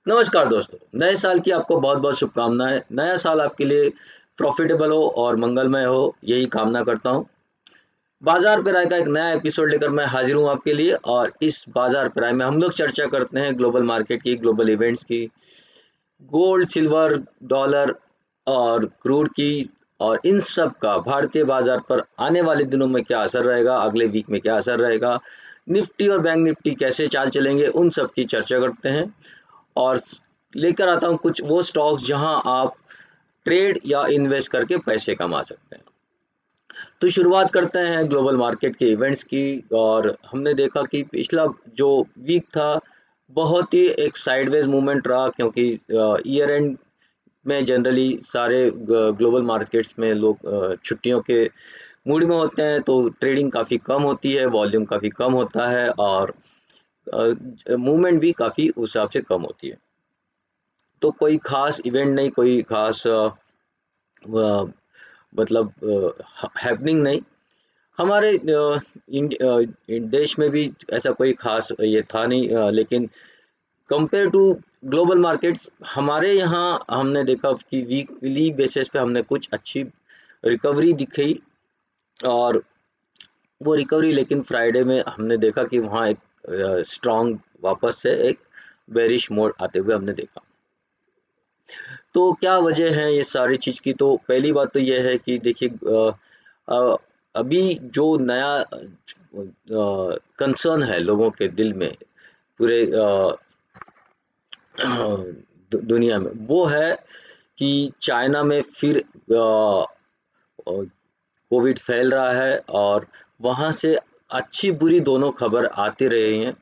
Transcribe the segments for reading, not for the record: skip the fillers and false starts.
नमस्कार दोस्तों, नए साल की आपको बहुत-बहुत शुभकामनाएँ। नया साल आपके लिए प्रॉफ़िटेबल हो और मंगलमय हो, यही कामना करता हूँ। बाज़ार पे राय का एक नया एपिसोड लेकर मैं हाज़िर हूँ आपके लिए और इस बाज़ार पे राय में हम लोग चर्चा करते हैं ग्लोबल मार्केट की, ग्लोबल इवेंट्स की, गोल्ड, सिल्वर, डॉलर और क्रूड की और इन सब का भारतीय बाज़ार पर आने वाले दिनों में क्या असर रहेगा, अगले वीक में क्या असर रहेगा, निफ्टी और बैंक निफ्टी कैसे चाल चलेंगे, उन सब की चर्चा करते हैं। और लेकर आता हूँ कुछ वो स्टॉक्स जहां आप ट्रेड या इन्वेस्ट करके पैसे कमा सकते हैं। तो शुरुआत करते हैं ग्लोबल मार्केट के इवेंट्स की। और हमने देखा कि पिछला जो वीक था बहुत ही एक साइडवेज मूवमेंट रहा, क्योंकि ईयर एंड में जनरली सारे ग्लोबल मार्केट्स में लोग छुट्टियों के मूड में होते हैं, तो ट्रेडिंग काफ़ी कम होती है, वॉल्यूम काफ़ी कम होता है और मूवमेंट भी काफ़ी उस हिसाब से कम होती है। तो कोई ख़ास इवेंट नहीं, कोई ख़ास मतलब हैपनिंग नहीं। हमारे देश में भी ऐसा कोई ख़ास ये था नहीं, लेकिन कंपेयर टू ग्लोबल मार्केट्स हमारे यहाँ हमने देखा कि वीकली बेसिस पे हमने कुछ अच्छी रिकवरी दिखी। और वो रिकवरी लेकिन फ्राइडे में हमने देखा कि वहाँ एक स्ट्रॉन्ग वापस से एक बेरिश मोड आते हुए हमने देखा। तो क्या वजह है ये सारी चीज़ की? तो पहली बात तो ये है कि देखिए, अ, अभी जो नया कंसर्न है लोगों के दिल में पूरे दुनिया में, वो है कि चाइना में फिर कोविड फैल रहा है और वहाँ से अच्छी बुरी दोनों खबर आती रही हैं।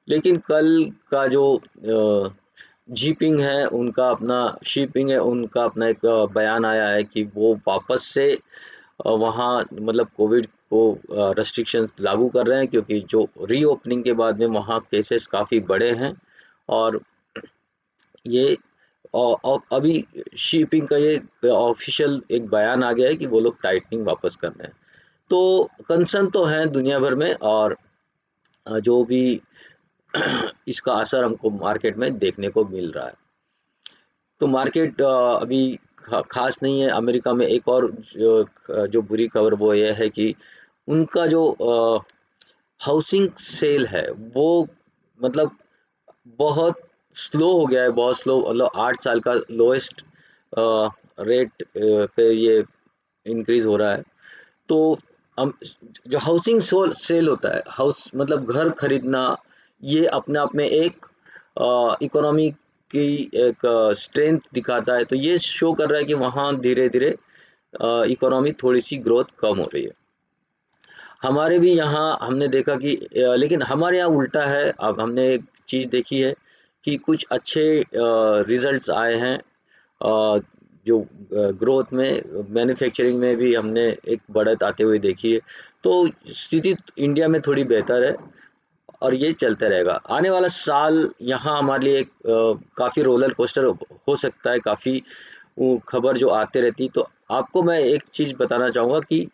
लेकिन कल का जो जीपिंग है उनका अपना शीपिंग है उनका अपना एक बयान आया है कि वो वापस से वहाँ मतलब कोविड को रेस्ट्रिक्शंस लागू कर रहे हैं, क्योंकि जो रीओपनिंग के बाद में वहाँ केसेस काफ़ी बड़े हैं। और ये अभी शिपिंग का ये ऑफिशियल एक बयान आ गया है कि वो लोग टाइटनिंग वापस कर रहे हैं। तो कंसर्न तो है दुनिया भर में। और जो भी इसका असर हमको मार्केट में देखने को मिल रहा है। तो मार्केट अभी खास नहीं है। अमेरिका में एक और जो बुरी खबर वो ये है कि उनका जो हाउसिंग सेल है वो मतलब बहुत स्लो हो गया है, बहुत स्लो, मतलब 8 साल का लोएस्ट रेट पे ये इंक्रीज हो रहा है। तो हम जो हाउसिंग सेल होता है, हाउस मतलब घर खरीदना, ये अपने आप में एक इकोनॉमी की एक स्ट्रेंथ दिखाता है। तो ये शो कर रहा है कि वहाँ धीरे धीरे इकोनॉमी थोड़ी सी ग्रोथ कम हो रही है। हमारे भी यहाँ हमने देखा कि लेकिन हमारे यहाँ उल्टा है। अब हमने एक चीज़ देखी है कि कुछ अच्छे रिजल्ट्स आए हैं, अ, जो ग्रोथ में, मैन्युफैक्चरिंग में भी हमने एक बढ़त आते हुए देखी है। तो स्थिति इंडिया में थोड़ी बेहतर है और ये चलता रहेगा। आने वाला साल यहाँ हमारे लिए एक काफ़ी रोलर कोस्टर हो सकता है, काफ़ी वो खबर जो आते रहती। तो आपको मैं एक चीज़ बताना चाहूँगा कि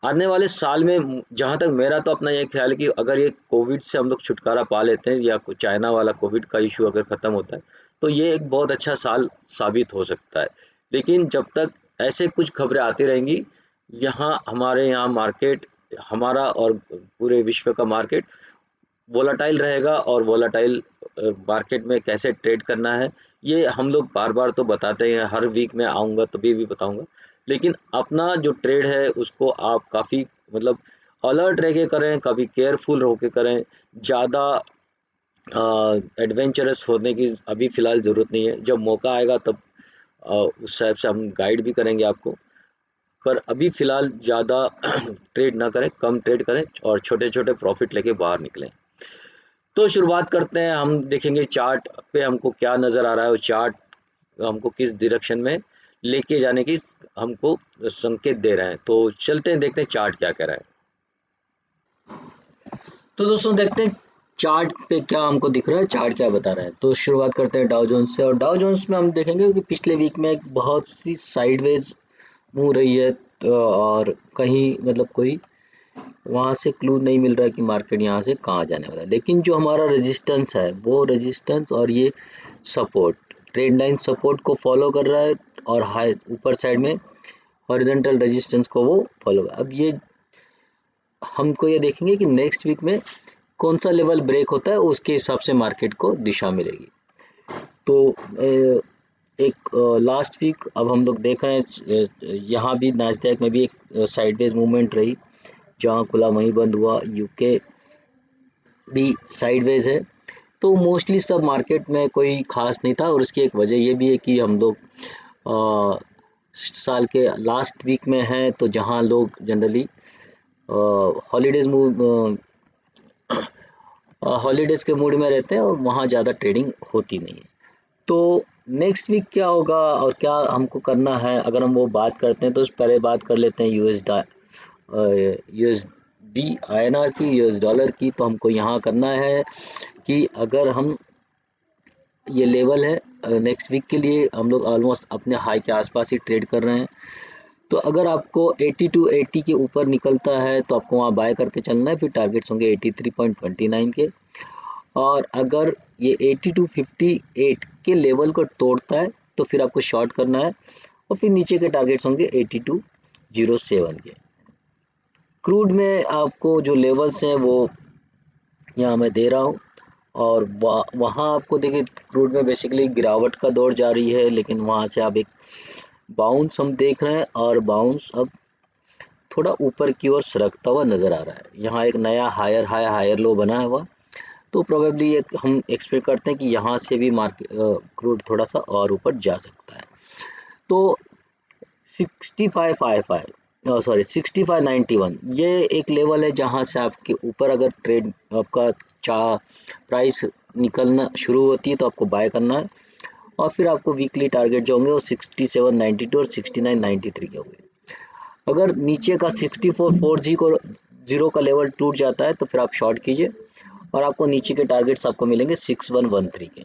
आने वाले साल में जहाँ तक मेरा तो अपना ये ख्याल है कि अगर ये कोविड से हम लोग छुटकारा पा लेते हैं या चाइना वाला कोविड का इशू अगर ख़त्म होता है, तो ये एक बहुत अच्छा साल साबित हो सकता है। लेकिन जब तक ऐसे कुछ खबरें आती रहेंगी, यहाँ हमारे यहाँ मार्केट, हमारा और पूरे विश्व का मार्केट वोलाटाइल रहेगा। और वोलाटाइल मार्केट में कैसे ट्रेड करना है, ये हम लोग बार-बार तो बताते हैं, हर वीक में आऊँगा तभी भी बताऊँगा। लेकिन अपना जो ट्रेड है उसको आप काफ़ी मतलब अलर्ट रह के करें, काफ़ी केयरफुल होके करें। ज़्यादा एडवेंचरस होने की अभी फ़िलहाल ज़रूरत नहीं है। जब मौका आएगा तब उस हिसाब से हम गाइड भी करेंगे आपको। पर अभी फ़िलहाल ज़्यादा ट्रेड ना करें, कम ट्रेड करें और छोटे-छोटे प्रॉफ़िट लेके बाहर निकलें। तो शुरुआत करते हैं। हम देखेंगे चार्ट पे हमको क्या नज़र आ रहा है और चार्ट हमको किस डायरेक्शन में लेके जाने की हमको संकेत दे रहे हैं। तो चलते हैं, देखते हैं चार्ट क्या कह रहा है। तो दोस्तों देखते हैं चार्ट पे क्या हमको दिख रहा है, चार्ट क्या बता रहा है। तो शुरुआत करते हैं डाउ जोन्स से। और डाउ जोन्स में हम देखेंगे कि पिछले वीक में एक बहुत सी साइडवेज मूव रही है। तो और कहीं मतलब कोई वहाँ से क्लू नहीं मिल रहा है कि मार्केट यहाँ से कहाँ जाने वाला है। लेकिन जो हमारा रेजिस्टेंस है वो रेजिस्टेंस और ये सपोर्ट, ट्रेंड लाइन सपोर्ट को फॉलो कर रहा है और हाई ऊपर साइड में हॉरिजॉन्टल रेजिस्टेंस को वो फॉलो। अब ये हमको ये देखेंगे कि नेक्स्ट वीक में कौन सा लेवल ब्रेक होता है, उसके हिसाब से मार्केट को दिशा मिलेगी। तो एक लास्ट वीक अब हम लोग देख रहे हैं, यहाँ भी नास्डैक में भी एक साइडवेज मूवमेंट रही, जहाँ खुला वहीं बंद हुआ। यूके भी साइडवेज है। तो मोस्टली सब मार्केट में कोई खास नहीं था, और उसकी एक वजह ये भी है कि हम लोग साल के लास्ट वीक में हैं, तो जहाँ लोग जनरली हॉलीडेज हॉलीडेज के मूड में रहते हैं और वहाँ ज़्यादा ट्रेडिंग होती नहीं है। तो नेक्स्ट वीक क्या होगा और क्या हमको करना है, अगर हम वो बात करते हैं तो पहले बात कर लेते हैं यूएसडी आईएनआर की, यूएस डॉलर की। तो हमको यहाँ करना है कि अगर हम ये लेवल है नेक्स्ट वीक के लिए, हम लोग ऑलमोस्ट अपने हाई के आसपास ही ट्रेड कर रहे हैं। तो अगर आपको 80 टू 80 के ऊपर निकलता है तो आपको वहाँ बाय करके चलना है, फिर टारगेट्स होंगे 83.29 के। और अगर ये 80 टू 58 के लेवल को तोड़ता है तो फिर आपको शॉर्ट करना है, और फिर नीचे के टारगेट्स होंगे 8207 के। क्रूड में आपको जो लेवल्स हैं वो यहाँ मैं दे रहा हूँ, और वहाँ आपको देखिए क्रूड में बेसिकली गिरावट का दौर जारी है, लेकिन वहाँ से आप एक बाउंस हम देख रहे हैं, और बाउंस अब थोड़ा ऊपर की ओर सरकता हुआ नजर आ रहा है। यहाँ एक नया हायर हाई हायर लो बना हुआ, तो प्रोबेबली एक हम एक्सपेक्ट करते हैं कि यहाँ से भी मार्केट क्रूड थोड़ा सा और ऊपर जा सकता है। तो 6555 सॉरी 6591 ये एक लेवल है जहाँ से आपके ऊपर अगर ट्रेड आपका प्राइस निकलना शुरू होती है तो आपको बाय करना है, और फिर आपको वीकली टारगेट जो होंगे वो 6792 और 6993 के होंगे। अगर नीचे का 6440 को जीरो का लेवल टूट जाता है तो फिर आप शॉर्ट कीजिए, और आपको नीचे के टारगेट्स आपको मिलेंगे 6113 के।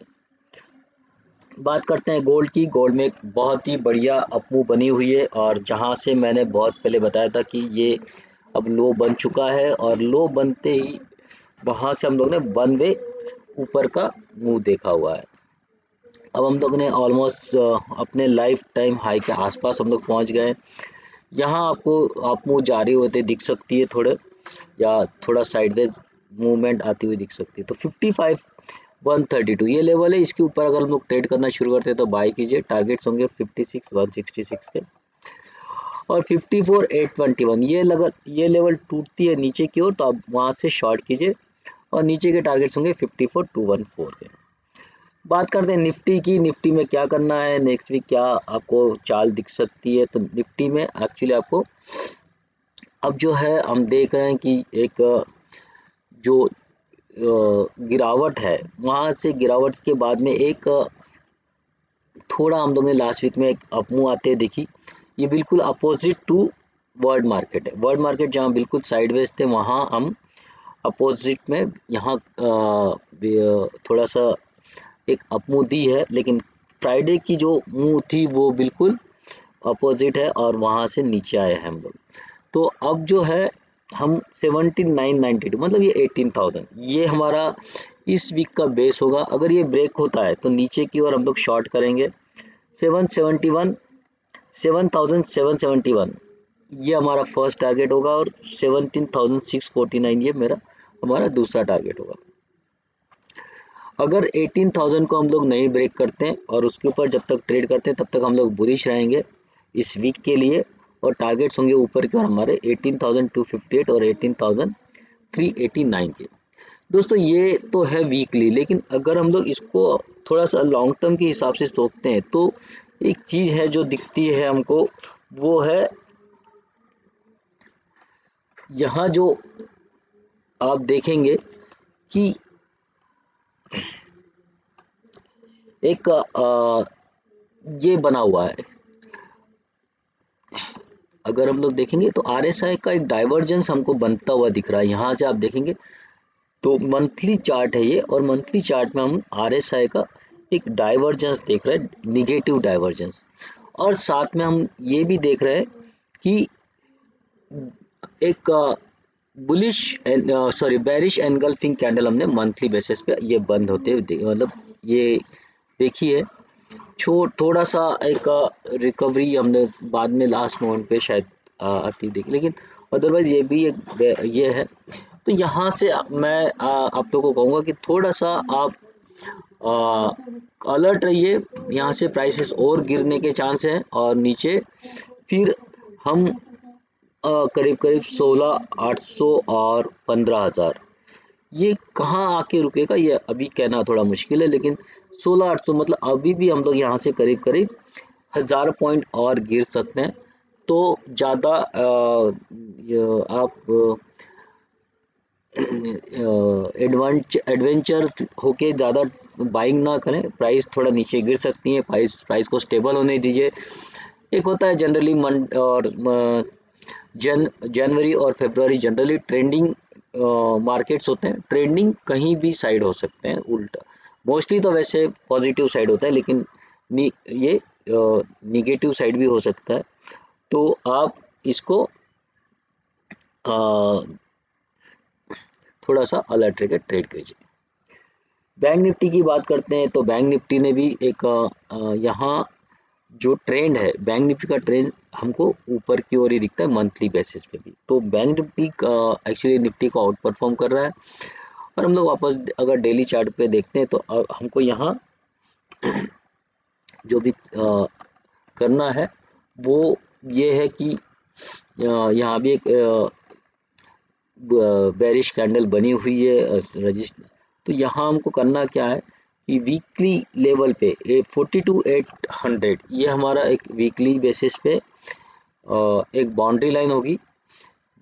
बात करते हैं गोल्ड की। गोल्ड में एक बहुत ही बढ़िया अपमूव बनी हुई है, और जहां से मैंने बहुत पहले बताया था कि ये अब लो बन चुका है, और लो बनते ही वहां से हम लोग ने वन वे ऊपर का मूव देखा हुआ है। अब हम लोग ने ऑलमोस्ट अपने लाइफ टाइम हाई के आसपास हम लोग पहुंच गए। यहाँ आपको अपमूव जारी होते दिख सकती है थोड़े, या थोड़ा साइडवेज मूवमेंट आती हुई दिख सकती है। तो 55,132 ये लेवल है, इसके ऊपर अगर हम लोग ट्रेड करना शुरू करते हैं तो बाय कीजिए। टारगेट्स होंगे 56,166 के, और 54,821 ये लेवल टूटती है नीचे की ओर तो आप वहां से शॉर्ट कीजिए, और नीचे के टारगेट्स होंगे 54,214 के। बात करते हैं निफ्टी की। निफ्टी में क्या करना है नेक्स्ट वीक, क्या आपको चाल दिख सकती है। तो निफ्टी में एक्चुअली आपको अब जो है हम देख रहे हैं कि एक जो गिरावट है, वहां से गिरावट के बाद में एक थोड़ा हम लोग ने लास्ट वीक में एक अपमूव आते देखी। ये बिल्कुल अपोजिट टू वर्ल्ड मार्केट है। वर्ल्ड मार्केट जहाँ बिल्कुल साइडवेज थे, वहाँ हम अपोजिट में यहाँ थोड़ा सा एक अपमूव दी है, लेकिन फ्राइडे की जो मूव थी वो बिल्कुल अपोजिट है, और वहाँ से नीचे आए हैं हम लोग। तो अब जो है हम 17,992 मतलब ये 18,000 ये हमारा इस वीक का बेस होगा। अगर ये ब्रेक होता है तो नीचे की ओर हम लोग शॉर्ट करेंगे। 771 7,771 ये हमारा फर्स्ट टारगेट होगा, और 17,649 ये मेरा हमारा दूसरा टारगेट होगा। अगर 18,000 को हम लोग नहीं ब्रेक करते हैं और उसके ऊपर जब तक ट्रेड करते हैं तब तक हम लोग बुलिश रहेंगे इस वीक के लिए, और टारगेट्स होंगे ऊपर के और हमारे 18,258 और 18,389 के। दोस्तों ये तो है वीकली, लेकिन अगर हम लोग इसको थोड़ा सा लॉन्ग टर्म के हिसाब से सोचते हैं तो एक चीज़ है जो दिखती है हमको, वो है यहाँ जो आप देखेंगे कि एक ये बना हुआ है। अगर हम लोग देखेंगे तो आरएसआई का एक डाइवर्जेंस हमको बनता हुआ दिख रहा है। यहाँ से आप देखेंगे तो मंथली चार्ट है ये, और मंथली चार्ट में हम आरएसआई का एक डाइवर्जेंस देख रहे हैं, निगेटिव डाइवर्जेंस। और साथ में हम ये भी देख रहे हैं कि एक bullish sorry bearish engulfing candle हमने मंथली बेसिस पे ये बंद होते हुए मतलब ये देखिए थोड़ा सा एक रिकवरी हमने बाद में लास्ट मोमेंट पे शायद आती देखी, लेकिन अदरवाइज ये भी एक ये है। तो यहाँ से मैं आप लोगों को कहूँगा कि थोड़ा सा आप अलर्ट रहिए, यहाँ से प्राइसेस और गिरने के चांस हैं और नीचे फिर हम करीब करीब 16,800 और 15,000 ये कहाँ आके रुकेगा ये अभी कहना थोड़ा मुश्किल है, लेकिन 16,800 मतलब अभी भी हम लोग यहाँ से करीब करीब 1,000 पॉइंट और गिर सकते हैं। तो ज़्यादा आप एडवेंचर होके ज़्यादा बाइंग ना करें, प्राइस थोड़ा नीचे गिर सकती है, प्राइस प्राइस को स्टेबल होने दीजिए। एक होता है जनरली मन और जनवरी और फरवरी जनरली ट्रेंडिंग मार्केट्स होते हैं, ट्रेंडिंग कहीं भी साइड हो सकते हैं, उल्टा मोस्टली तो वैसे पॉजिटिव साइड होता है, लेकिन ये निगेटिव साइड भी हो सकता है। तो आप इसको अ, थोड़ा सा अलर्ट रहकर ट्रेड कीजिए। बैंक निफ्टी की बात करते हैं तो बैंक निफ्टी ने भी एक यहाँ जो ट्रेंड है, बैंक निफ्टी का ट्रेंड हमको ऊपर की ओर ही दिखता है मंथली बेसिस पे भी। तो बैंक निफ्टी का एक्चुअली निफ्टी को आउट परफॉर्म कर रहा है। और हम लोग वापस अगर डेली चार्ट पे देखते हैं तो हमको यहाँ जो भी करना है वो ये है कि यहाँ भी एक बेरिश कैंडल बनी हुई है रजिस्टर। तो यहाँ हमको करना क्या है कि वीकली लेवल पे 42,800 ये हमारा एक वीकली बेसिस पे एक बाउंड्री लाइन होगी,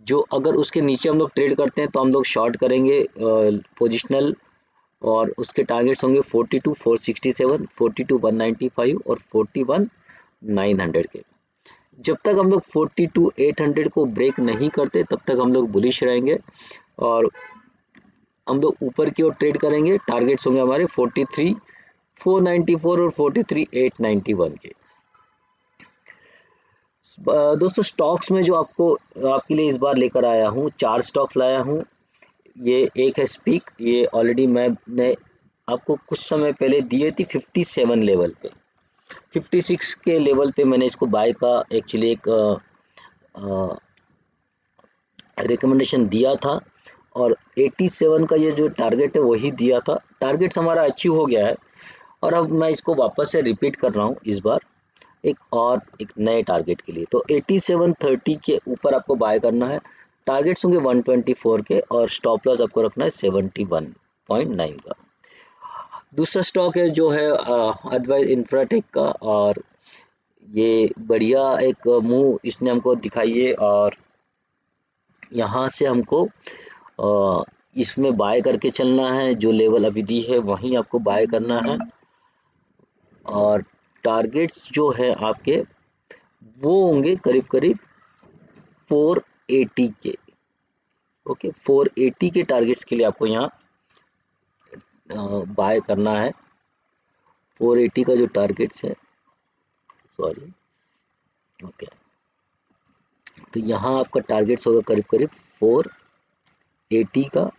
जो अगर उसके नीचे हम लोग ट्रेड करते हैं तो हम लोग शॉर्ट करेंगे पोजिशनल, और उसके टारगेट्स होंगे 42,467, 42,195 और 41,900 के। जब तक हम लोग 42,800 को ब्रेक नहीं करते तब तक हम लोग बुलिश रहेंगे और हम लोग ऊपर की ओर ट्रेड करेंगे। टारगेट्स होंगे हमारे 43,494 और 43,891 के। दोस्तों स्टॉक्स में जो आपके लिए इस बार लेकर आया हूँ, 4 स्टॉक्स लाया हूँ। ये एक है स्पीक, ये ऑलरेडी मैंने आपको कुछ समय पहले दिए थी 57 लेवल पे, 56 के लेवल पे मैंने इसको बाय का एक्चुअली एक रिकमेंडेशन दिया था, और 87 का ये जो टारगेट है वही दिया था। टारगेट्स हमारा अचीव हो गया है और अब मैं इसको वापस से रिपीट कर रहा हूँ इस बार एक नए टारगेट के लिए। तो 8730 के ऊपर आपको बाय करना है, टारगेट्स होंगे 124 के और स्टॉप लॉस आपको रखना है 71.9 का। दूसरा स्टॉक है जो है अद्वैत इंफ्राटेक का, और ये बढ़िया एक मूव इसने हमको दिखाई है, और यहाँ से हमको इसमें बाय करके चलना है, जो लेवल अभी दी है वहीं आपको बाय करना है। और टारगेट्स जो है आपके वो होंगे करीब करीब 480 के। ओके, 480 के टारगेट्स के लिए आपको यहाँ बाय करना है। 480 का जो टारगेट्स है, सॉरी, ओके, तो यहाँ आपका टारगेट्स होगा करीब करीब 480 का।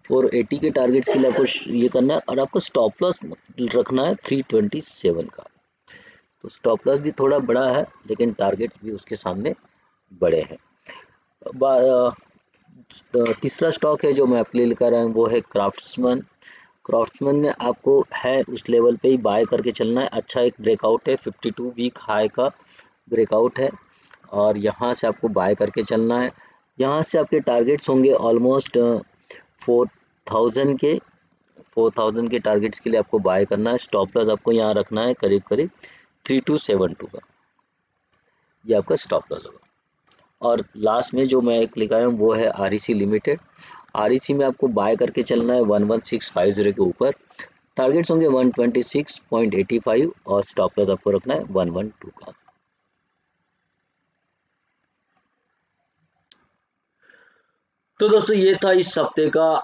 480 के टारगेट्स के लिए आपको ये करना है, और आपको स्टॉप लॉस रखना है 327 का। तो स्टॉप लॉस भी थोड़ा बड़ा है, लेकिन टारगेट्स भी उसके सामने बड़े हैं। तीसरा स्टॉक है जो मैं आपके लिए लेकर आया हूँ वो है क्राफ्ट्समैन। क्राफ्ट्समैन में आपको है उस लेवल पे ही बाय करके चलना है। अच्छा एक ब्रेकआउट है, 52 वीक हाई का ब्रेकआउट है, और यहाँ से आपको बाय करके चलना है। यहाँ से आपके टारगेट्स होंगे ऑलमोस्ट 4,000 के। 4,000 के टारगेट्स के लिए आपको बाय करना है। स्टॉप लॉस आपको यहाँ रखना है करीब करीब 3272 का, ये आपका स्टॉप लॉस होगा। और लास्ट में जो मैं एक लिखा हूँ वो है आरईसी लिमिटेड। आरईसी में आपको बाय करके चलना है 11650 के ऊपर, टारगेट्स होंगे 126.85 और स्टॉप लॉस आपको रखना है 112 का। तो दोस्तों ये था इस हफ्ते का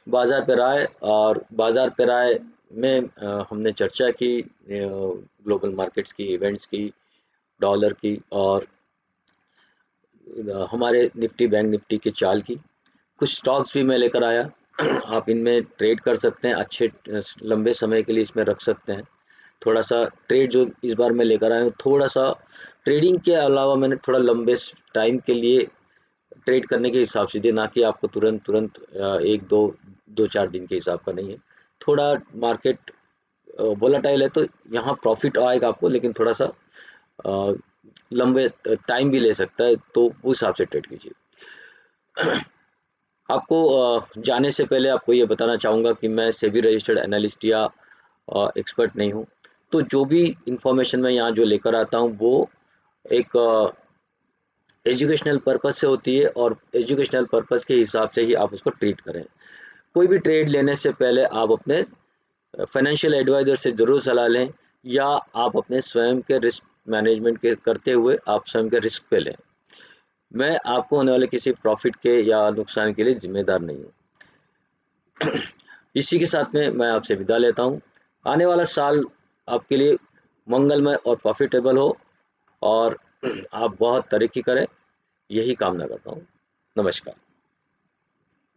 बाजार पे राय, और बाजार पे राय में हमने चर्चा की ग्लोबल मार्केट्स की, इवेंट्स की, डॉलर की और हमारे निफ्टी बैंक निफ्टी के चाल की। कुछ स्टॉक्स भी मैं लेकर आया। आप इनमें ट्रेड कर सकते हैं, अच्छे लंबे समय के लिए इसमें रख सकते हैं। थोड़ा सा ट्रेड जो इस बार मैं लेकर आया हूँ, थोड़ा सा ट्रेडिंग के अलावा मैंने थोड़ा लंबे टाइम के लिए ट्रेड करने के हिसाब से दिए, ना कि आपको तुरंत तुरंत एक दो दो चार दिन के हिसाब का नहीं है। थोड़ा मार्केट वोलाटाइल है तो यहाँ प्रॉफिट आएगा आपको, लेकिन थोड़ा सा अ, लंबे टाइम भी ले सकता है, तो उस हिसाब से ट्रेड कीजिए। आपको जाने से पहले आपको ये बताना चाहूँगा कि मैं सेबी रजिस्टर्ड एनालिस्ट या एक्सपर्ट नहीं हूँ। तो जो भी इंफॉर्मेशन मैं यहाँ जो लेकर आता हूँ वो एक एजुकेशनल पर्पज़ से होती है, और एजुकेशनल पर्पज़ के हिसाब से ही आप उसको ट्रीट करें। कोई भी ट्रेड लेने से पहले आप अपने फाइनेंशियल एडवाइज़र से ज़रूर सलाह लें, या आप अपने स्वयं के रिस्क मैनेजमेंट के करते हुए आप स्वयं के रिस्क पे लें। मैं आपको होने वाले किसी प्रॉफिट के या नुकसान के लिए ज़िम्मेदार नहीं हूँ। इसी के साथ में मैं आपसे विदा लेता हूँ। आने वाला साल आपके लिए मंगलमय और प्रॉफिटेबल हो, और आप बहुत तरक्की करें, यही कामना करता हूँ। नमस्कार।